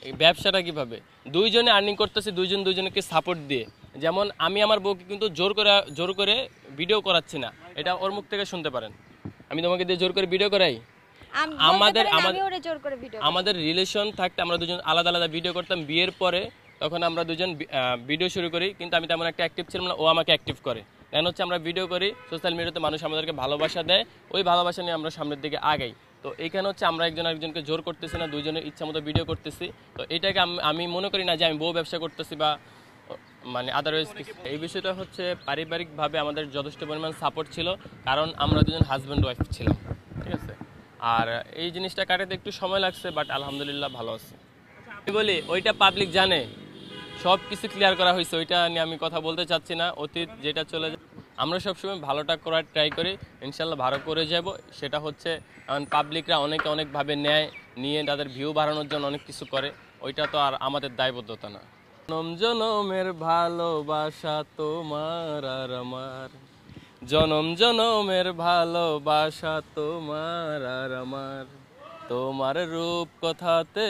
এই ব্যবসাটা কিভাবে দুইজনে আর্নিং করতেছি, দুইজন দুইজনকে সাপোর্ট দিয়ে। যেমন আমি আমার বউকে কিন্তু জোর করে ভিডিও করাচ্ছি না, এটা ওর মুখ থেকে শুনতে পারেন। আমি তোমাকে দিয়ে জোর করে ভিডিও করাই? আমাদের রিলেশন থাকতে আমরা দুজন আলাদা আলাদা ভিডিও করতাম। বিয়ের পরে তখন আমরা দুজন ভিডিও শুরু করি, কিন্তু আমি তেমন একটা অ্যাক্টিভ ছিলাম না, ও আমাকে অ্যাক্টিভ করে। কেন হচ্ছে আমরা ভিডিও করি, সোশ্যাল মিডিয়াতে মানুষ আমাদেরকে ভালোবাসা দেয়, ওই ভালোবাসা নিয়ে আমরা সামনের দিকে আগাই। তো এইখানে হচ্ছে আমরা একজন আরেকজনকে জোর করতেছি না, দুজনের ইচ্ছা মতো ভিডিও করতেছি। তো এটাকে আমি মনে করি না যে আমি বউ ব্যবসা করতেছি বা মানে আদারওয়াইজ। এই বিষয়টা হচ্ছে পারিবারিকভাবে আমাদের যথেষ্ট পরিমাণ সাপোর্ট ছিল, কারণ আমরা দুজন হাজব্যান্ড ওয়াইফ ছিলাম, ঠিক আছে। আর এই জিনিসটা কাটাতে একটু সময় লাগছে, বাট আলহামদুলিল্লাহ ভালো আছে। আমি বলি ওইটা পাবলিক জানে, সব কিছু ক্লিয়ার করা হয়েছে, ওইটা নিয়ে আমি কথা বলতে চাচ্ছি না। অতীত যেটা চলে যায়, আমরা সবসময় ভালোটা করার ট্রাই করি, ইনশাল্লাহ ভালো করে যাব। সেটা হচ্ছে পাবলিকরা অনেকভাবে নিয়ে তাদের ভিউ বাড়ানোর জন্য অনেক কিছু করে, ওইটা তো আর আমাদের দায়বদ্ধতা না। জনম জনমের ভালোবাসা তোমার আর আমার, জনম জনমের ভালোবাসা তোমার আর আমার, তোমার রূপ কথাতে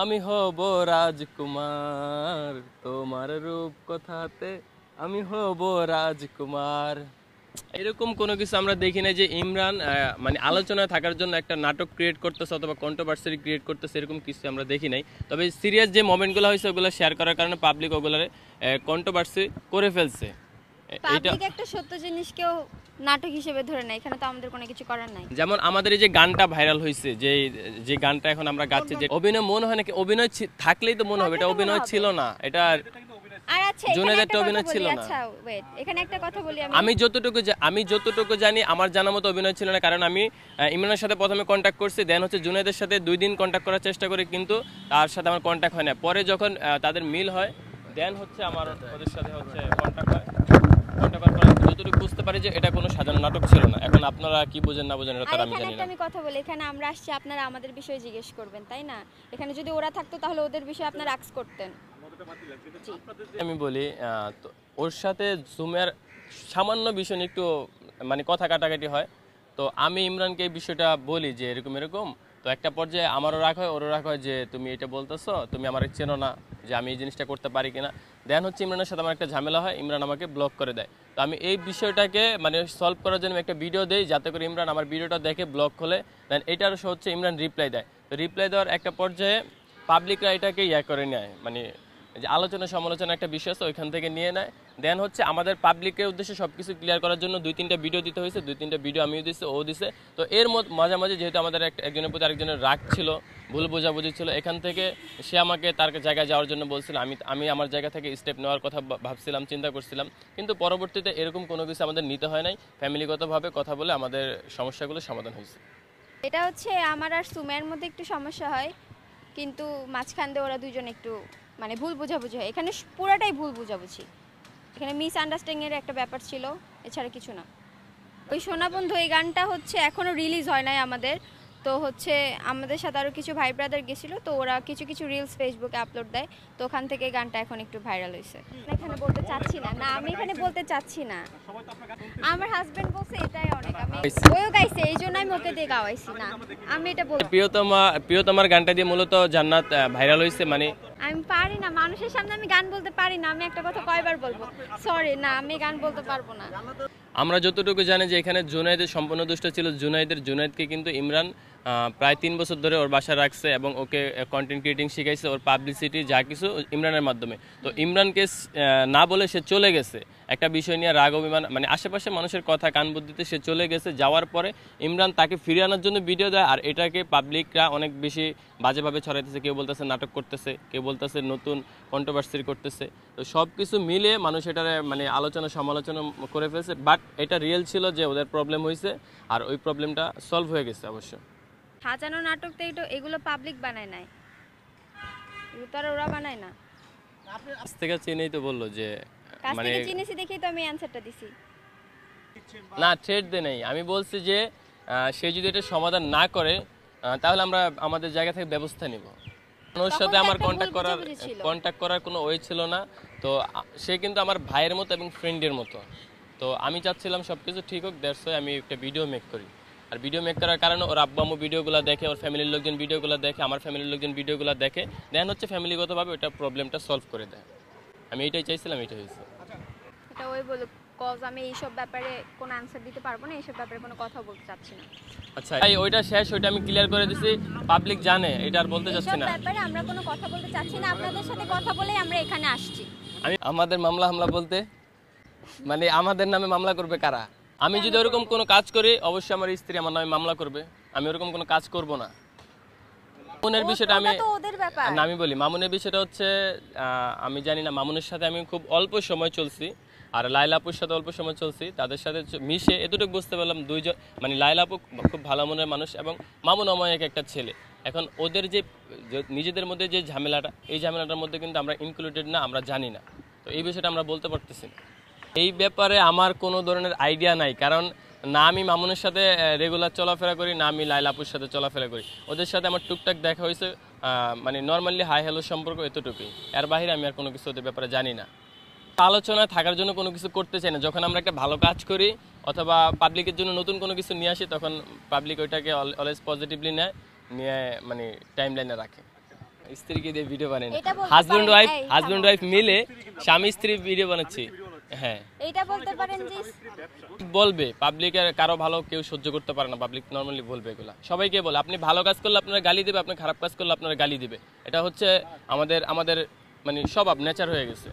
আমি হব রাজকুমার, তোমার রূপ কথাতে আমি হব রাজকুমার। এরকম কোনো কিছু আমরা দেখি না যে ইমরান মানে আলোচনায় থাকার জন্য একটা নাটক ক্রিয়েট করতেছে অথবা কন্ট্রোভার্সি ক্রিয়েট করতেছে, এরকম কিছু আমরা দেখি নাই। তবে সিরিয়াস যে মোমেন্টগুলো হয়েছে ওগুলো শেয়ার করার কারণে পাবলিক ওগুলোর কন্ট্রোভার্সি করে ফেলছে। পাবলিক একটা সত্য জিনিসকেও নাটক হিসেবে ধরে না, এখানে তো আমাদের কোনো কিছু করার নাই। যেমন আমাদের এই যে গানটা ভাইরাল হয়েছে, যে গানটা এখন আমরা গাচ্ছি, যে অভিনয় মনে হয় নাকি অভিনয় থাকলেই তো মনে হবে, এটা অভিনয় ছিল না, এটা আর আচ্ছা জুনায়েদ একটা অভিনয় ছিল না। আচ্ছা ওয়েট, এখানে একটা কথা বলি। আমি যতটুকু জানি আমার জানা মতো অভিনয় ছিল না, কারণ আমি ইমরানের সাথে প্রথমে কন্ট্যাক্ট করছি, দেন হচ্ছে জুনায়েদের সাথে 2 দিন কন্ট্যাক্ট করার চেষ্টা করি, কিন্তু তার সাথে আমার কন্ট্যাক্ট হয় না। পরে যখন তাদের মিল হয়, দেন হচ্ছে আমার ওদের সাথে হচ্ছে কন্ট্যাক্ট হয়। যতটুকু বুঝতে পারি যে এটা কোনো সাজানো নাটক ছিল না। এখন আপনারা কি বুঝেন না বুঝেন এটা আমি জানি না। আমি কথা বলি, এখানে আমরা আসছি, আপনারা আমাদের বিষয়ে জিজ্ঞেস করবেন, তাই না? এখানে যদি ওরা থাকতো তাহলে ওদের বিষয়ে আপনারা আস্ক করতেন। আমি বলি ওর সাথে জুমের সামান্য বিষয় নিয়ে একটু মানে কথা কাটাকাটি হয়। তো আমি ইমরানকে এই বিষয়টা বলি যে এরকম তো একটা পর্যায়ে আমারও রাগ হয়, ওরও রাগ হয় যে তুমি এটা বলতেছো, তুমি আমার চেনো না, যে আমি এই জিনিসটা করতে পারি কিনা। দেন হচ্ছে ইমরানের সাথে আমার একটা ঝামেলা হয়, ইমরান আমাকে ব্লক করে দেয়। তো আমি এই বিষয়টাকে মানে সলভ করার জন্য একটা ভিডিও দেই, যাতে করে ইমরান আমার ভিডিওটা দেখে ব্লক খোলে। দেন এটার হচ্ছে ইমরান রিপ্লাই দেয়। তো রিপ্লাই দেওয়ার একটা পর্যায়ে পাবলিকরা এটাকে করে নেয়, মানে যে আলোচনা সমালোচনা একটা বিষয় আছে ওইখান থেকে নিয়ে নেয়। দেন হচ্ছে আমাদের পাবলিকের উদ্দেশ্যে সব কিছু ক্লিয়ার করার জন্য 2-3টা ভিডিও দিতে হয়েছে, 2-3টা ভিডিও আমিও দিচ্ছি, ও দিছে। তো এর মাঝামাঝি যেহেতু আমাদের একজনের প্রতি আরেকজনের রাগ ছিল, ভুল বোঝাবুঝি ছিল, এখান থেকে সে আমাকে তার জায়গায় যাওয়ার জন্য বলছিল, আমি আমার জায়গা থেকে স্টেপ নেওয়ার কথা ভাবছিলাম, চিন্তা করছিলাম, কিন্তু পরবর্তীতে এরকম কোনো কিছু আমাদের নিতে হয় নাই। ফ্যামিলিগতভাবে কথা বলে আমাদের সমস্যাগুলো সমাধান হয়েছে। এটা হচ্ছে আমার আর সুমের মধ্যে একটু সমস্যা হয়, কিন্তু মাঝখান দিয়ে ওরা দুজন একটু মানে ভুল বোঝাবুঝি হয়। এখানে পুরাটাই ভুল বোঝাবুঝি, এখানে মিস আন্ডারস্ট্যান্ডিংয়ের একটা ব্যাপার ছিল, এছাড়া কিছু না। ওই সোনা বন্ধু এই গানটা হচ্ছে এখনও রিলিজ হয় নাই আমাদের। তো হচ্ছে আমাদের সাথে আরও কিছু ভাই ব্রাদার গেছিলো, তো ওরা কিছু রিলস ফেসবুকে আপলোড দেয়, তো ওখান থেকে গানটা এখন একটু ভাইরাল হয়েছে। এখানে বলতে চাচ্ছি না, আমি এখানে বলতে চাচ্ছি না। আমার হাজবেন্ড বলছে এটাই অনেক, আমি ওও গাইছে, এই জন্য আমি ওকে দিয়ে গাওয়াইছি না, আমি এটা বলতে। প্রিয়তমার গানটা দিয়ে মূলত জান্নাত ভাইরাল হয়েছে। মানে আমি পারি না, মানুষের সামনে আমি গান বলতে পারি না। আমি একটা কথা কয়বার বলবো, সরি না, আমি গান বলতে পারবো না। আমরা যতটুকু জানি যে এখানে জুনায়েদের সম্পূর্ণ দুষ্ট ছিল। জুনায়েদকে কিন্তু ইমরান প্রায় 3 বছর ধরে ওর বাসায় রাখছে এবং ওকে কন্টেন্ট ক্রিয়েটিং শিখাইছে, ওর পাবলিসিটি যা কিছু ইমরানের মাধ্যমে। তো ইমরানকে না বলে সে চলে গেছে একটা বিষয় নিয়ে, রাগ অভিমান, মানে আশেপাশে মানুষের কথা কান বুদ্ধিতে সে চলে গেছে। যাওয়ার পরে ইমরান তাকে ফিরিয়ে আনার জন্য ভিডিও দেয়, আর এটাকে পাবলিকরা অনেক বেশি বাজেভাবে ছড়াইতেছে। কেউ বলতেছে নাটক করতেছে, কেউ বলতেছে নতুন কন্ট্রোভার্সি করতেছে। তো সব কিছু মিলে মানুষ এটারে মানে আলোচনা সমালোচনা করে ফেলছে। বাট এটা রিয়েল ছিল যে ওদের প্রবলেম হয়েছে, আর ওই প্রবলেমটা সলভ হয়ে গেছে। অবশ্য সাজানো নাটক তো এগুলো পাবলিক বানায় নাই, এগুলো তো ওরা বানায় না। কাছ থেকে চিনেই তো বললো যে মানে চিনেছি দেখেই তো আমি অ্যানসারটা দিছি। না, থ্রেট দে নাই, আমি বলছি যে সে যদি এটা সমাধান না করে তাহলে আমরা আমাদের জায়গা থেকে ব্যবস্থা নিব। ওর সাথে আমার কন্ট্যাক্ট করার কোনো ওয়ে ছিল না। তো সে কিন্তু আমার ভাইয়ের মতো এবং ফ্রেন্ডের মতো। তো আমি চাচ্ছিলাম সব কিছু ঠিক হোক, দ্যাটস ওয়াই আমি একটা ভিডিও মেক করি। আর ভিডিও মেক করার কারণে ওর আব্বু আম্মু ভিডিওগুলো দেখে, ওর ফ্যামিলির লোকজন ভিডিওগুলো দেখে, আমার ফ্যামিলির লোকজন ভিডিওগুলো দেখে, দেন হচ্ছে ফ্যামিলিগতভাবে ওটা প্রবলেমটা সলভ করে দেয়। আমি এইটাই চাইছিলাম, এইটা হয়েছে। এটা ওই বলুক, কজ আমি এইসব ব্যাপারে কোনো অ্যান্সার দিতে পারবো না, এইসব ব্যাপারে কোনো কথা বলতে চাচ্ছি না। আচ্ছা ভাই, ওইটা শেষ, ওইটা আমি ক্লিয়ার করে দিছি, পাবলিক জানে, এটা আর বলতে চাচ্ছি এইসব না। ব্যাপারে আমরা কোনো কথা বলতে চাচ্ছি না, আপনাদের সাথে কথা বলেই আমরা এখানে আসছি। আমি আমাদের মামলা হামলা বলতে মানে আমাদের নামে মামলা করবে কারা? আমি যদি ওরকম কোনো কাজ করি অবশ্যই আমার স্ত্রী আমার নামে মামলা করবে। আমি ওরকম কোনো কাজ করব না। মামুনের বিষয়টা আমি ওটা তো ওদের ব্যাপার। না, আমি বলি মামুনের বিষয়টা হচ্ছে আমি জানি না, মামুনের সাথে আমি খুব অল্প সময় চলছি, আর লাইলা আপুর সাথে অল্প সময় চলছি, তাদের সাথে মিশে এতটুকু বুঝতে পারলাম দুইজন মানে লাইলা আপু খুব ভালো মনের মানুষ এবং মামুন অমায়িক একটা ছেলে। এখন ওদের যে নিজেদের মধ্যে যে ঝামেলাটা, এই ঝামেলাটার মধ্যে কিন্তু আমরা ইনক্লুডেড না, আমরা জানি না। তো এই বিষয়টা আমরা বলতে পারতেছি না। এই ব্যাপারে আমার কোনো ধরনের আইডিয়া নাই, কারণ না আমি মামুনের সাথে রেগুলার চলাফেরা করি, না আমি লাইলা আপুর সাথে চলাফেরা করি। ওদের সাথে আমার টুকটাক দেখা হয়েছে, মানে নর্মালি হাই হ্যালো সম্পর্ক, এতটুকুই। এর বাইরে আমি আর কোনো কিছু ওদের ব্যাপারে জানি না। আলোচনায় থাকার জন্য কোনো কিছু করতে চাই না। যখন আমরা একটা ভালো কাজ করি অথবা পাবলিকের জন্য নতুন কোনো কিছু নিয়ে আসি, তখন পাবলিক ওইটাকে অলওয়েজ পজিটিভলি নিয়ে মানে টাইম লাইনে রাখে। স্ত্রীকে দিয়ে ভিডিও বানাই না, হাজব্যান্ড ওয়াইফ মিলে স্বামী স্ত্রী ভিডিও বানাচ্ছি। হ্যাঁ, এইটা বলতে পারেন যে বলবে পাবলিকের কারো ভালো কেউ সহ্য করতে পারে না, পাবলিক নরমালি বলবে এগুলা, সবাইকে বলে। আপনি ভালো কাজ করলে আপনারা গালি দিবে, আপনি খারাপ কাজ করলে আপনারা গালি দিবে। এটা হচ্ছে আমাদের মানে স্বভাব, নেচার হয়ে গেছে।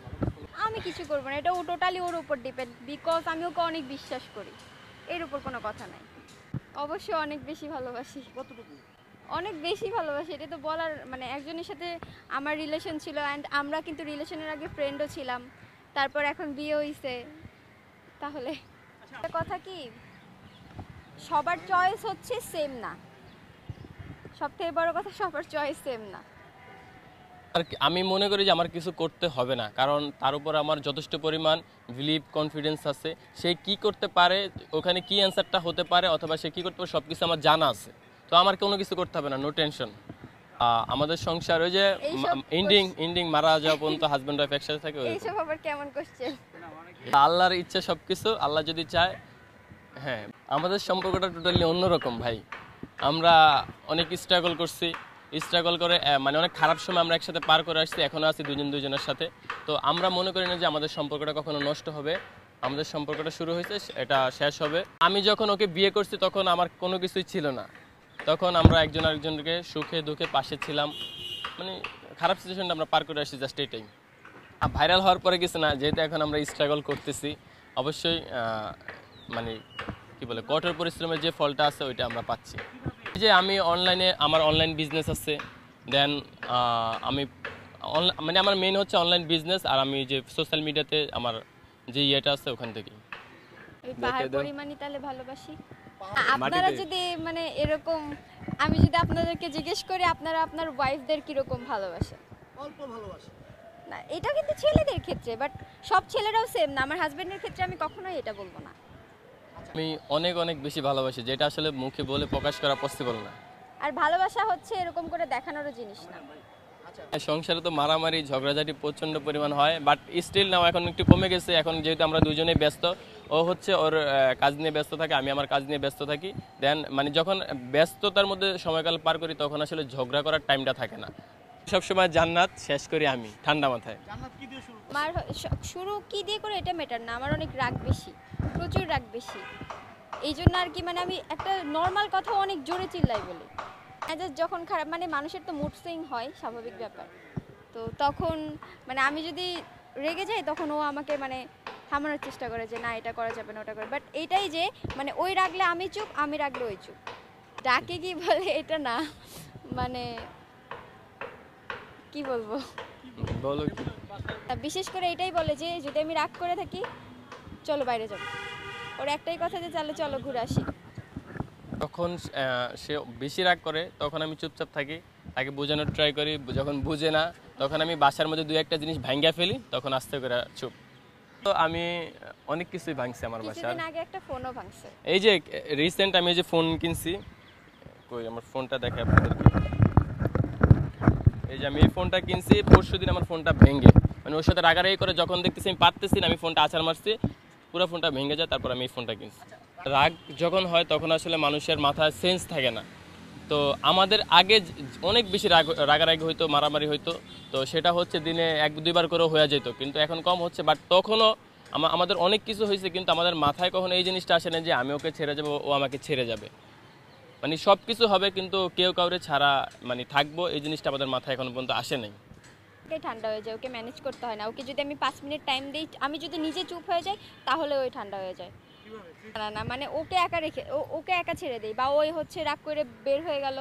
আমি কিছু করবো না, এটা ও টোটালি ওর উপর ডিপেন্ড, বিকজ আমি ওকে অনেক বিশ্বাস করি, এর উপর কোনো কথা নাই। অবশ্যই অনেক বেশি ভালোবাসি, অনেক বেশি ভালোবাসি, এটা তো বলার মানে একজনের সাথে আমার রিলেশন ছিল, অ্যান্ড আমরা কিন্তু রিলেশনের আগে ফ্রেন্ডও ছিলাম, তারপর এখন বিয়ে হইছে। তাহলে একটা কথা কি, সবার চয়েস হচ্ছে সেম না, সবথেকে বড় কথা সবার চয়েস সেম না। আর আমি মনে করি যে আমার কিছু করতে হবে না, কারণ তার উপর আমার যথেষ্ট পরিমাণ বিলিভ কনফিডেন্স আছে। সে কি করতে পারে, ওখানে কি অ্যান্সারটা হতে পারে অথবা সে কি করতে পারে, সব কিছু আমার জানা আছে। তো আমার কোনো কিছু করতে হবে না, নো টেনশন। আমাদের সংসার ওই যে ইন্ডিং মারা যাওয়া পর্যন্ত হাজব্যান্ড ওয়াইফ একসাথে থাকে। এইসব আবার কেমন কোশ্চেন? আল্লাহর ইচ্ছা সবকিছু, আল্লাহ যদি চায়। হ্যাঁ, আমাদের সম্পর্কটা টোটালি অন্যরকম ভাই। আমরা অনেক স্ট্রাগল করছি, স্ট্রাগল করে মানে অনেক খারাপ সময় আমরা একসাথে পার করে আসছি, এখনও আছি দুজনের সাথে। তো আমরা মনে করি না যে আমাদের সম্পর্কটা কখনো নষ্ট হবে। আমাদের সম্পর্কটা শুরু হয়েছে, এটা শেষ হবে। আমি যখন ওকে বিয়ে করছি তখন আমার কোনো কিছুই ছিল না, তখন আমরা একজন আরেকজনকে সুখে দুঃখে পাশে ছিলাম, মানে খারাপ সিচুয়েশনটা আমরা পার করে আসছি, জাস্ট এইটাই। ভাইরাল হওয়ার পরে কিছু না, যেহেতু এখন আমরা স্ট্রাগল করতেছি, অবশ্যই মানে কি বলে কঠোর পরিশ্রমের যে ফলটা আছে ওইটা আমরা পাচ্ছি। এই যে আমি অনলাইনে, আমার অনলাইন বিজনেস আছে, দেন আমি মানে আমার মেইন হচ্ছে অনলাইন বিজনেস, আর আমি যে সোশ্যাল মিডিয়াতে আমার যে ইয়েটা আছে ওখান থেকেই। এই পাহাড় পরিমাণই তাহলে ভালোবাসি। আপনারা যদি মানে এরকম, আমি যদি আপনাদেরকে জিজ্ঞেস করি আপনারা আপনার ওয়াইফদের কিরকম ভালোবাসেন? অল্প ভালোবাসে না, এটা কিন্তু ছেলেদের ক্ষেত্রে, বাট সব ছেলেরাও সেম না। আমার হাজবেন্ডের ক্ষেত্রে আমি কখনোই এটা বলবো না। আমি অনেক অনেক বেশি ভালোবাসি, যেটা আসলে মুখে বলে প্রকাশ করা পসিবল না। আর ভালোবাসা হচ্ছে এরকম করে দেখানোরও জিনিস না। সংসারে তো মারামারি ঝগড়াঝাটি প্রচণ্ড পরিমাণ হয়, বাট স্টিল নাও এখন একটু কমে গেছে। এখন যেহেতু আমরা দুজনেই ব্যস্ত, ও হচ্ছে ওর কাজ নিয়ে ব্যস্ত থাকে, আমি আমার কাজ নিয়ে ব্যস্ত থাকি। দেন মানে যখন ব্যস্ততার মধ্যে সময়কাল পার করি তখন আসলে ঝগড়া করার টাইমটা থাকে না। সবসময় জান্নাত শেষ করি আমি ঠান্ডা মাথায়। জান্নাত কি দিয়ে শুরু? আমার শুরু কি দিয়ে করে এটা ম্যাটার না, আমার অনেক রাগ বেশি, প্রচুর রাগ বেশি। এই জন্য আর কি মানে আমি একটা নর্মাল কথা অনেক জোরে চিল্লাই বলি। যখন খারাপ মানে মানুষের তো মুড সুইং হয়, স্বাভাবিক ব্যাপার। তো তখন মানে আমি যদি রেগে যাই তখন ও আমাকে মানে থামানোর চেষ্টা করে যে না এটা করা যাবে না, ওটা করে। বাট এইটাই যে মানে ওই রাগলে আমি চুপ, আমি রাগলে ওই চুপ। ডাকে কি বলে এটা না, মানে কি বলবো, বলো। বিশেষ করে এটাই বলে যে যদি আমি রাগ করে থাকি চলো বাইরে যাবো, ওর একটাই কথা যে চলো চলো ঘুরে আসি। তখন সে বেশি রাগ করে তখন আমি চুপচাপ থাকি, তাকে বোঝানোর ট্রাই করি। যখন বুঝে না তখন আমি বাসার মধ্যে দুই একটা জিনিস ভাঙ্গা ফেলি, তখন আস্তে করে চুপ। তো আমি অনেক কিছুই ভাঙছি আমার বাসার। কিছুদিন আগে একটা ফোনও ভাঙছে। এই যে রিসেন্ট আমি যে ফোন কিনছি, কই আমার ফোনটা দেখে আপনাদেরকে। এই যে আমি এই ফোনটা কিনছি, পরশুদিন আমার ফোনটা ভেঙে, মানে ওর সাথে রাগারাগি করে যখন দেখতেছি আমি পারতেছি না, আমি ফোনটা আছাড় মারছি, পুরো ফোনটা ভেঙে যায়, তারপর আমি এই ফোনটা কিনছি। রাগ যখন হয় তখন আসলে মানুষের মাথায় সেন্স থাকে না। তো আমাদের আগে অনেক বেশি রাগারাগি হইতো, মারামারি হইতো। তো সেটা হচ্ছে দিনে 1-2 বার করে হয়ে যেত, কিন্তু এখন কম হচ্ছে। বাট তখনও আমাদের অনেক কিছু হয়েছে, কিন্তু আমাদের মাথায় কখনো এই জিনিসটা আসে না যে আমি ওকে ছেড়ে যাবো, ও আমাকে ছেড়ে যাবে। মানে সব কিছু হবে কিন্তু কেউ কাউরে ছাড়া মানে থাকবো, এই জিনিসটা আমাদের মাথায় এখনো পর্যন্ত আসে নাই। ওকে ঠান্ডা হয়ে যায়, ওকে ম্যানেজ করতে হয় না। ওকে যদি আমি 5 মিনিট টাইম দিই, আমি যদি নিজে চুপ হয়ে যাই তাহলে ওই ঠান্ডা হয়ে যায়। না না, মানে ওকে একা রেখে ওকে একা ছেড়ে দিই, বা ওই হচ্ছে রাগ করে বের হয়ে গেল,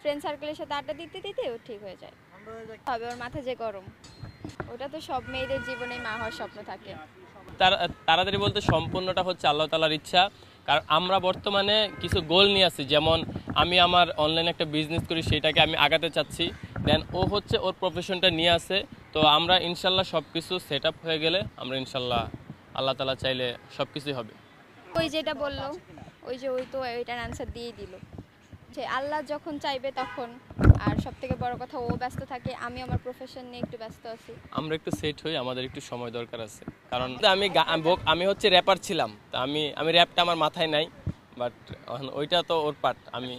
ফ্রেন্ড সার্কেলের সাথে আড্ডা দিতে দিতে ও ঠিক হয়ে যায়। ঠান্ডা হয়ে যায়। তবে ওর মাথা যে গরম, ওটা তো সব মেয়েদের জীবনে মা হওয়ার স্বপ্ন থাকে। তাড়াতাড়ি বলতে সম্পূর্ণটা হচ্ছে আল্লাহ তাআলার ইচ্ছা। কারণ আমরা বর্তমানে কিছু গোল নিয়ে আসছি, যেমন আমি আমার অনলাইনে একটা বিজনেস করি, সেটাকে আমি আগাতে চাচ্ছি। দেন ও হচ্ছে ওর প্রফেশনটা নিয়ে আসে। তো আমরা ইনশাল্লাহ সব কিছু সেট আপ হয়ে গেলে আমরা ইনশাল্লাহ আল্লাহ তাআলা চাইলে সব কিছুই হবে। ওই যেটা বললো, ওই যে ওই তো ওইটার আনসার দিয়ে দিল যে আল্লাহ যখন চাইবে তখন। আর সব থেকে বড় কথা, ও ব্যস্ত থাকে, আমি আমার প্রফেশন নিয়ে একটু ব্যস্ত আছি। আমরা একটু সেট হই, আমাদের একটু সময় দরকার আছে। কারণ আমি হচ্ছে র্যাপার ছিলাম, তা আমি র্যাপটা আমার মাথায় নাই, বাট ওইটা তো ওর পার্ট। আমি